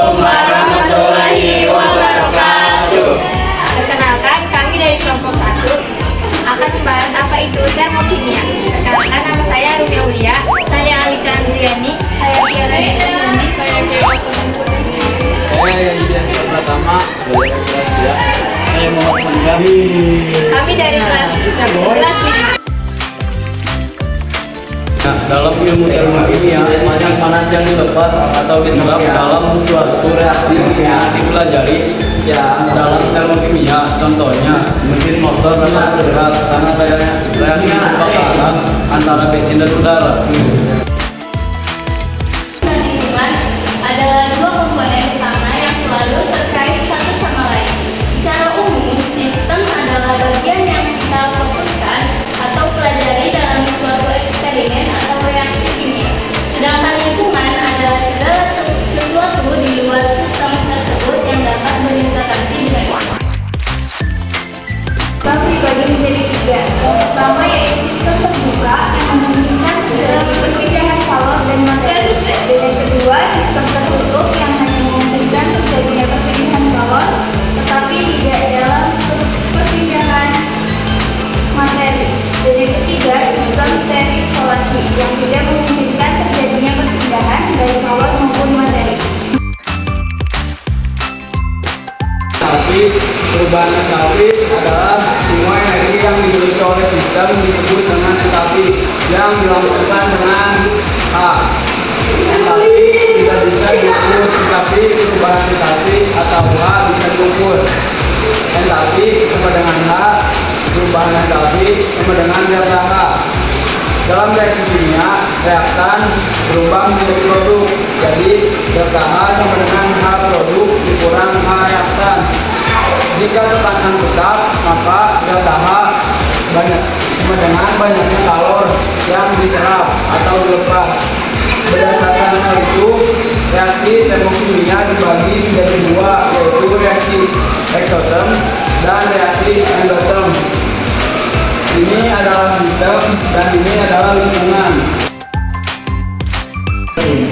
Assalamualaikum warahmatullahi wabarakatuh. Perkenalkan, kami dari kelompok 1 akan membahas apa itu termokimia. Perkenalkan, nama saya Rumi Aulia. Saya Alika Andriani. Saya Tiara Nindi. Saya Dewa Kumpul. Saya Yudian Pratama dari kelas ya. Saya Muhammad Fandi. Kami dari kelas 11 Nah, dalam ilmu kimia banyak panas yang dilepas atau diserap dalam suatu reaksi yang dipelajari dalam termokimia. Contohnya mesin motor sangat berat karena reaksi pembakaran antara bensin dan udara. Lingkungan adalah dua komponen utama yang selalu terkait satu sama lain. Secara umum, sistem adalah bagian yang kita fokuskan atau pelajari dalam suatu eksperimen atau reaksi kimia. Sedangkan lingkungan adalah segala sesuatu di luar sistem tersebut yang dapat berinteraksi dengan pribadi menjadi tiga. Yang pertama yaitu sistem terbuka yang memungkinkan perpindahan kalor dan materi. Dan yang kedua, sistem tertutup yang hanya memungkinkan terjadinya perpindahan kalor, tetapi tidak dalam perpindahan materi. Dan yang ketiga, sistem terisolasi yang tidak memungkinkan terjadinya perpindahan dari kalor maupun materi. Tapi perubahan entalpi adalah semua energi yang dimiliki oleh sistem disebut dengan entalpi yang dilangsungkan dengan H. Entalpi tidak bisa diukur, tetapi perubahan entalpi atau H bisa diukur. Entalpi sama dengan H, perubahan entalpi sama dengan delta H. Dalam reaksi kimia, reaktan berubah menjadi produk. Jadi delta H sama dengan H produk dikurang H reaktan. Jika tekanan tetap, maka delta H sama dengan banyaknya kalor yang diserap atau dilepas. Berdasarkan hal itu, reaksi termokimia dibagi menjadi dua, yaitu reaksi eksoterm dan reaksi endoterm. Ini adalah sistem dan ini adalah lingkungan.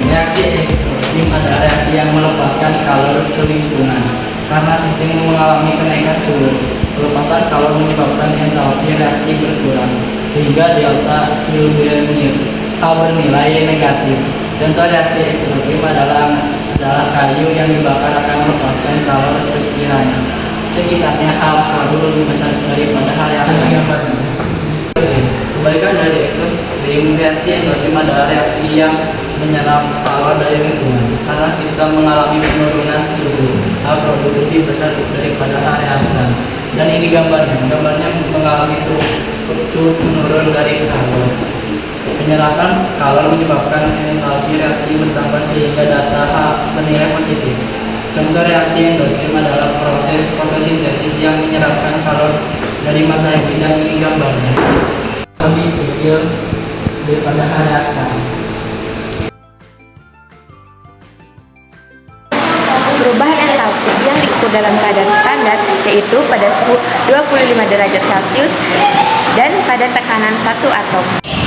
Reaksi ekstrim adalah reaksi yang melepaskan kalor ke lingkungan. Karena sistem mengalami kenaikan suhu, pelepasan kalor menyebabkan entalpi reaksi berkurang, sehingga delta Q bernilai negatif. Contoh reaksi ekstrim adalah kayu yang dibakar akan melepaskan kalor sekitarnya H lebih besar daripada hal yang kebalikan dari ekstrim. Reaksi endotrim adalah reaksi yang menyerap kalor dari lingkungan. Karena sistem mengalami penurunan suhu, hal produk lebih besar daripada hal reaktan. Dan ini gambarnya mengalami suhu menurun dari kalor. Menyerahkan kalor menyebabkan entalpi reaksi bertambah sehingga data H bernilai positif. Contoh reaksi endotrim adalah proses fotosintesis yang menyerapkan kalor dari matahari, dan ini gambarnya lebih kecil daripada hal reaktan. perubahan entalpi yang diukur dalam keadaan standar yaitu pada suhu 25 derajat Celcius dan pada tekanan 1 atom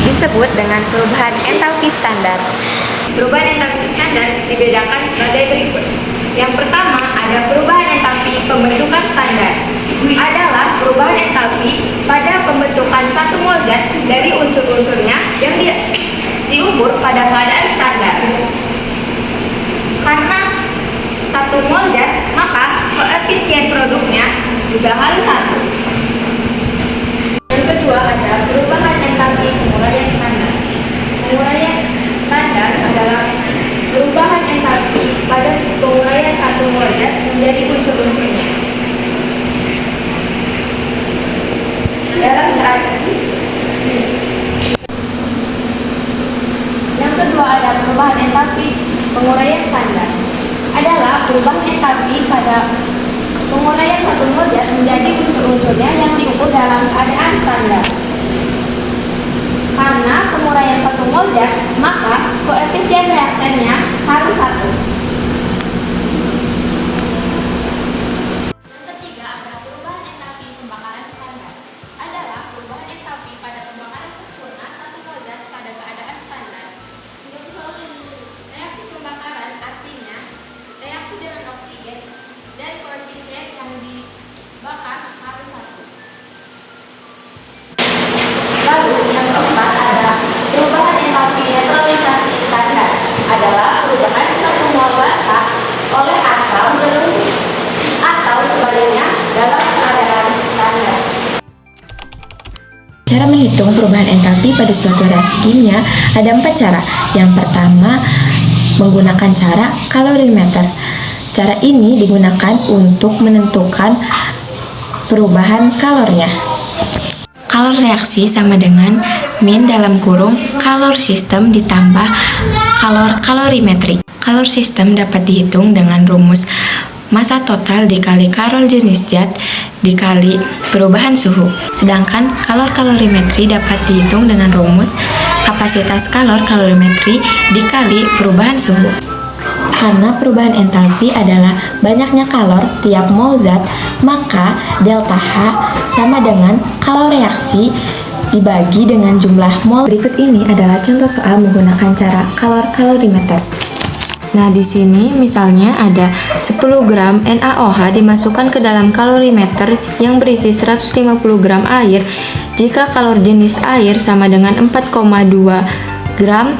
disebut dengan perubahan entalpi standar. Perubahan entalpi standar dibedakan sebagai berikut. Yang pertama ada perubahan entalpi pembentukan standar. Adalah perubahan entalpi pada pembentukan satu mol zat dari unsur-unsurnya yang diukur pada keadaan standar. Karena satu mol zat, maka koefisien produknya juga harus 1. Yang kedua ada perubahan entalpi penguraian standar. Penguraian standar adalah perubahan entalpi pada penguraian satu mol zat menjadi unsur-unsurnya. Yang kedua ada perubahan entalpi penguraian standar. Adalah perubahan entalpi pada penguraian satu mol zat menjadi unsur-unsurnya yang diukur dalam keadaan standar. Karena penguraian satu mol zat, maka koefisien reaktannya harus 1. Yang ketiga adalah perubahan entalpi pembakaran standar. Adalah perubahan entalpi pada pembakaran sempurna satu mol zat pada keadaan standar. Reaksi pembakaran artinya reaksi menghitung perubahan entalpi pada suatu reaksi kimia ada 4 cara. Yang pertama, menggunakan cara kalorimeter. Cara ini digunakan untuk menentukan perubahan kalornya. Kalor reaksi sama dengan min dalam kurung kalor sistem ditambah kalor kalorimetri. Kalor sistem dapat dihitung dengan rumus massa total dikali kalor jenis zat dikali perubahan suhu. Sedangkan kalor kalorimetri dapat dihitung dengan rumus kapasitas kalor kalorimetri dikali perubahan suhu. Karena perubahan entalpi adalah banyaknya kalor tiap mol zat, maka delta H sama dengan kalor reaksi dibagi dengan jumlah mol. Berikut ini adalah contoh soal menggunakan cara kalor kalorimeter. Nah, di sini misalnya ada 10 gram NaOH dimasukkan ke dalam kalorimeter yang berisi 150 gram air jika kalor jenis air sama dengan 4,2 gram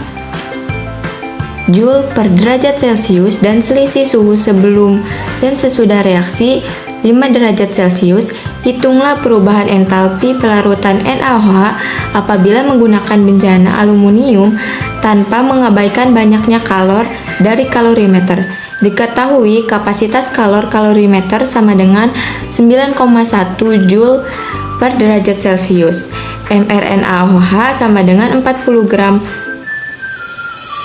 Joule per derajat Celcius dan selisih suhu sebelum dan sesudah reaksi 5 derajat Celcius. Hitunglah perubahan entalpi pelarutan NaOH apabila menggunakan bejana aluminium tanpa mengabaikan banyaknya kalor dari kalorimeter. Diketahui kapasitas kalor kalorimeter sama dengan 9,1 Joule per derajat Celcius. mRNaOH sama dengan 40 gram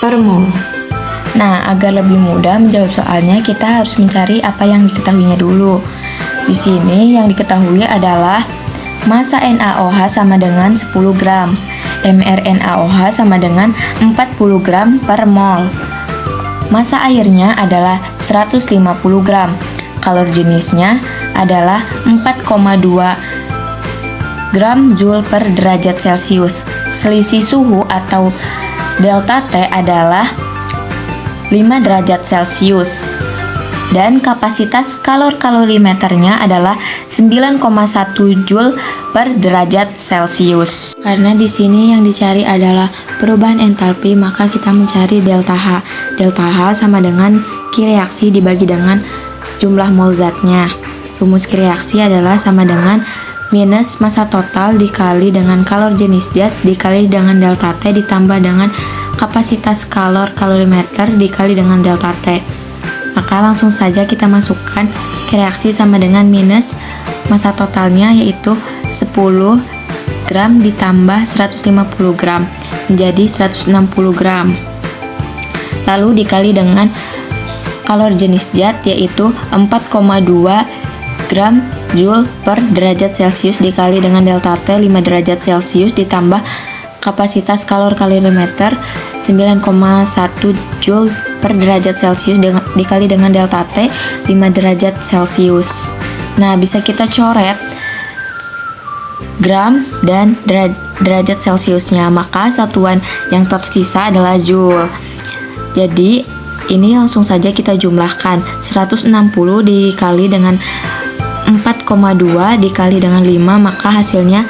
per mol. Nah, agar lebih mudah menjawab soalnya, kita harus mencari apa yang diketahuinya dulu. Di sini yang diketahui adalah massa NaOH sama dengan 10 gram, mRNaOH sama dengan 40 gram per mol. Massa airnya adalah 150 gram. Kalor jenisnya adalah 4,2 gram Joule per derajat Celcius. Selisih suhu atau delta T adalah 5 derajat Celcius. Dan kapasitas kalor kalorimeternya adalah 9,1 Joule per derajat Celcius. Karena di sini yang dicari adalah perubahan entalpi, maka kita mencari delta H. Delta H sama dengan Ki reaksi dibagi dengan jumlah mol zatnya. Rumus Ki reaksi adalah sama dengan minus massa total dikali dengan kalor jenis zat dikali dengan delta T ditambah dengan kapasitas kalor kalorimeter dikali dengan delta T. Maka langsung saja kita masukkan Ki reaksi sama dengan minus massa totalnya yaitu 10 gram ditambah 150 gram menjadi 160 gram. Lalu dikali dengan kalor jenis zat yaitu 4,2 gram Joule per derajat Celcius dikali dengan delta T 5 derajat Celcius ditambah kapasitas kalor kalorimeter 9,1 Joule per derajat Celcius dikali dengan delta T 5 derajat Celcius. Nah, bisa kita coret gram dan derajat Celciusnya, maka satuan yang tersisa adalah Joule. Jadi ini langsung saja kita jumlahkan 160 dikali dengan 4,2 dikali dengan 5, maka hasilnya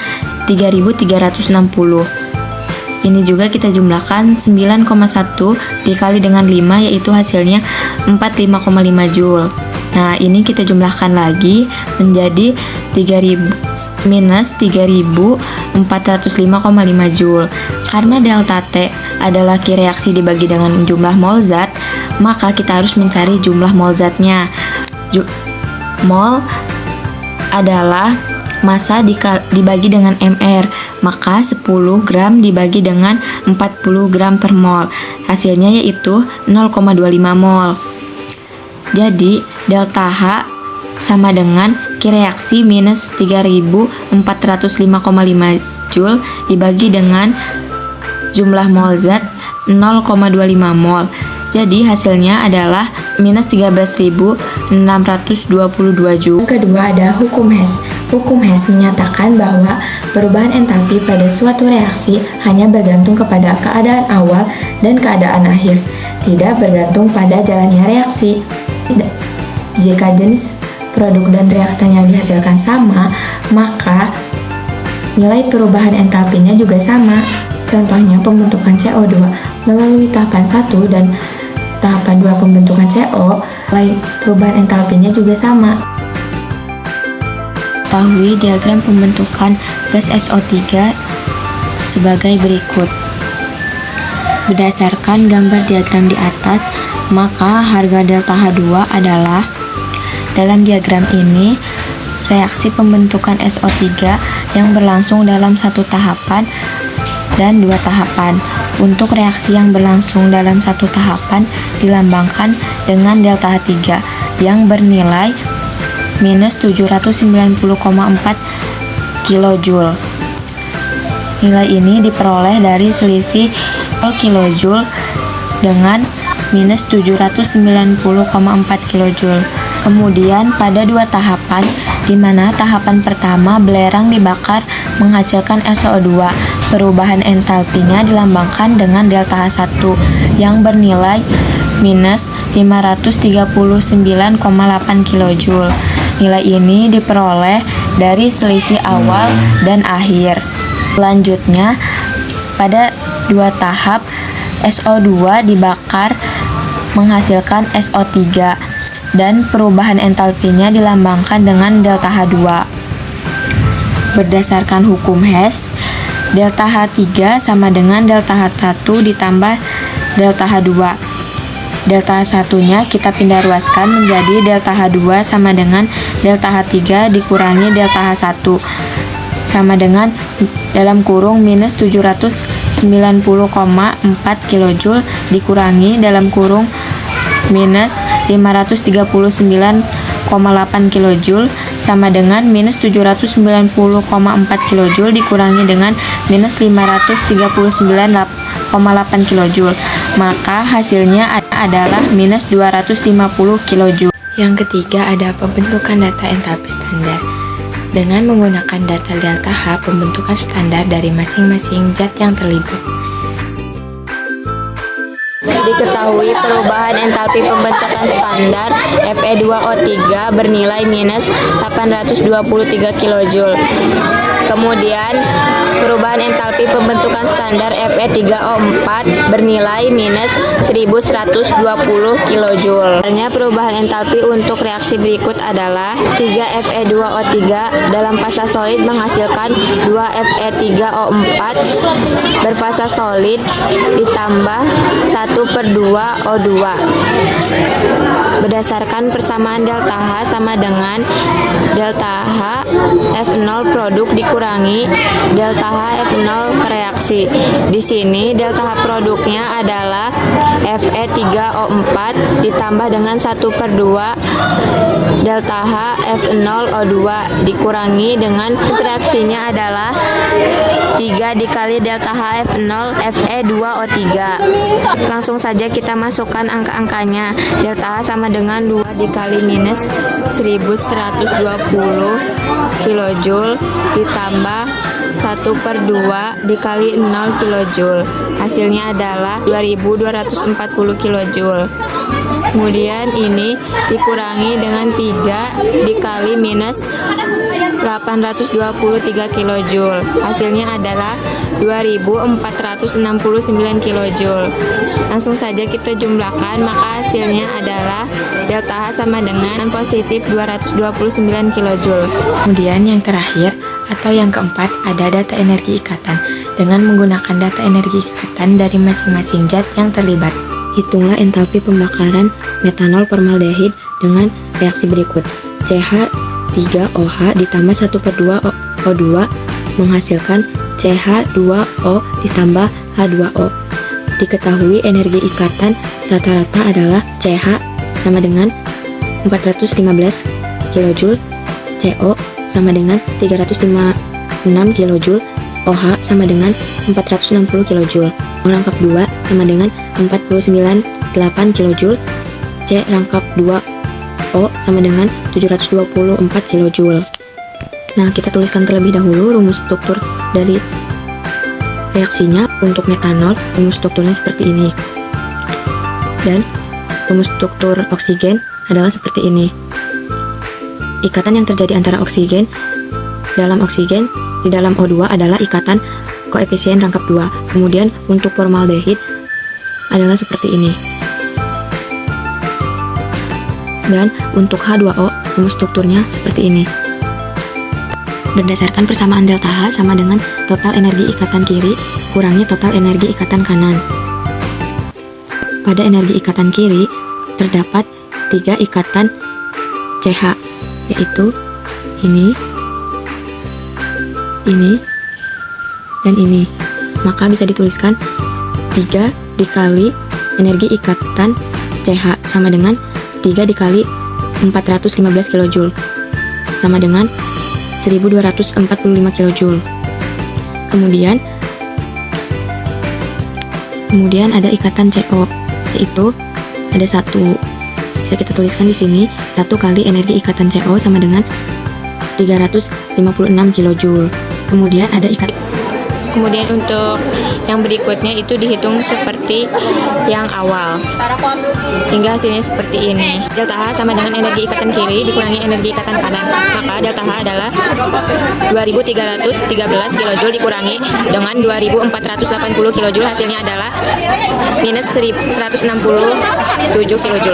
3360. Ini juga kita jumlahkan 9,1 dikali dengan 5 yaitu hasilnya 45,5 Joule. Nah, ini kita jumlahkan lagi menjadi 3000 minus 3405,5 Joule. Karena delta T adalah Ki reaksi dibagi dengan jumlah mol zat, maka kita harus mencari jumlah mol zatnya. Mol adalah massa dibagi dengan mR, maka 10 gram dibagi dengan 40 gram per mol, hasilnya yaitu 0,25 mol. Jadi delta H sama dengan Ki reaksi minus 3405,5 Joule dibagi dengan jumlah mol zat 0,25 mol. Jadi hasilnya adalah minus 13.622 Joule. Yang kedua ada hukum Hess. Hukum Hess menyatakan bahwa perubahan entalpi pada suatu reaksi hanya bergantung kepada keadaan awal dan keadaan akhir, tidak bergantung pada jalannya reaksi. Jika jenis produk dan reaktan yang dihasilkan sama, maka nilai perubahan entalpinya juga sama. Contohnya pembentukan CO2 melalui tahapan 1 dan tahapan 2 pembentukan CO, nilai perubahan entalpinya juga sama. Ketahui diagram pembentukan gas SO3 sebagai berikut. Berdasarkan gambar diagram di atas, maka harga delta H2 adalah, dalam diagram ini, reaksi pembentukan SO3 yang berlangsung dalam satu tahapan dan dua tahapan. Untuk reaksi yang berlangsung dalam satu tahapan dilambangkan dengan delta H3 yang bernilai minus 790,4 kJ. Nilai ini diperoleh dari selisih kJ dengan minus 790,4 kJ. Kemudian pada dua tahapan, di mana tahapan pertama belerang dibakar menghasilkan SO2, perubahan entalpinya dilambangkan dengan delta H1 yang bernilai minus 539,8 kJ. Nilai ini diperoleh dari selisih awal dan akhir. Selanjutnya, pada dua tahap, SO2 dibakar menghasilkan SO3 dan perubahan entalpinya dilambangkan dengan delta H2. Berdasarkan hukum Hess, delta H3 sama dengan delta H1 ditambah delta H2. Delta H1-nya kita pindah ruaskan menjadi delta H2 sama dengan delta H3 dikurangi delta H1 sama dengan dalam kurung minus 790,4 kJ dikurangi dalam kurung minus 539,8 kJ sama dengan minus 790,4 kJ dikurangi dengan minus 539,8 kJ. Maka hasilnya adalah minus 250 kJ. Yang ketiga ada pembentukan data entalpi standar. Dengan menggunakan data delta H, pembentukan standar dari masing-masing zat yang terlibat. Diketahui perubahan entalpi pembentukan standar Fe2O3 bernilai minus 823 kJ. Kemudian perubahan entalpi pembentukan standar Fe3O4 bernilai minus 1120 kJ. Sebenarnya perubahan entalpi untuk reaksi berikut adalah 3 Fe2O3 dalam fasa solid menghasilkan 2 Fe3O4 berfasa solid ditambah 1/2 O2. Berdasarkan persamaan delta H sama dengan delta H F0 produk dikurangi delta H F0 reaksi. Di sini delta H produknya adalah Fe3O4 ditambah dengan 1/2 delta H F0 O2 dikurangi dengan reaksinya adalah 3 dikali delta H F0 Fe2O3. Langsung saja kita masukkan angka-angkanya. Delta H sama dengan 2 dikali minus 1120 kJ ditambah 1/2 dikali 0 kJ. Hasilnya adalah 2240 kJ. Kemudian ini dikurangi dengan 3 dikali minus 823 kJ. Hasilnya adalah 2469 kJ. Langsung saja kita jumlahkan, maka hasilnya adalah delta H sama dengan positif 229 kJ. Kemudian yang terakhir atau yang keempat ada data energi ikatan. Dengan menggunakan data energi ikatan dari masing-masing zat yang terlibat, hitunglah entalpi pembakaran metanol formaldehid dengan reaksi berikut. CH3OH ditambah 1/2 O2 menghasilkan CH2O ditambah H2O. Diketahui energi ikatan rata-rata adalah CH sama dengan 415 kJ, CO sama dengan 356 kJ, OH sama dengan 460 kJ, O rangkap 2 sama dengan 498 kJ, C rangkap 2 O sama dengan 724 kJ. Nah, kita tuliskan terlebih dahulu rumus struktur dari reaksinya. Untuk metanol, rumus strukturnya seperti ini. Dan rumus struktur oksigen adalah seperti ini. Ikatan yang terjadi antara oksigen dalam oksigen di dalam O2 adalah ikatan koefisien rangkap 2. Kemudian untuk formaldehid adalah seperti ini. Dan untuk H2O, rumus strukturnya seperti ini. Berdasarkan persamaan delta H sama dengan total energi ikatan kiri kurangi total energi ikatan kanan. Pada energi ikatan kiri terdapat 3 ikatan CH, yaitu ini, dan ini. Maka bisa dituliskan 3 dikali energi ikatan CH sama dengan 3 dikali 415 kJ sama dengan 1245 kJ. Kemudian ada ikatan CO, yaitu ada 1. Bisa kita tuliskan di sini 1 kali energi ikatan CO sama dengan 356 kJ. Kemudian ada Kemudian untuk yang berikutnya itu dihitung seperti yang awal, hingga hasilnya seperti ini. Delta H sama dengan energi ikatan kiri dikurangi energi ikatan kanan. Maka delta H adalah 2313 kJ dikurangi dengan 2480 kJ, hasilnya adalah minus 167 kJ.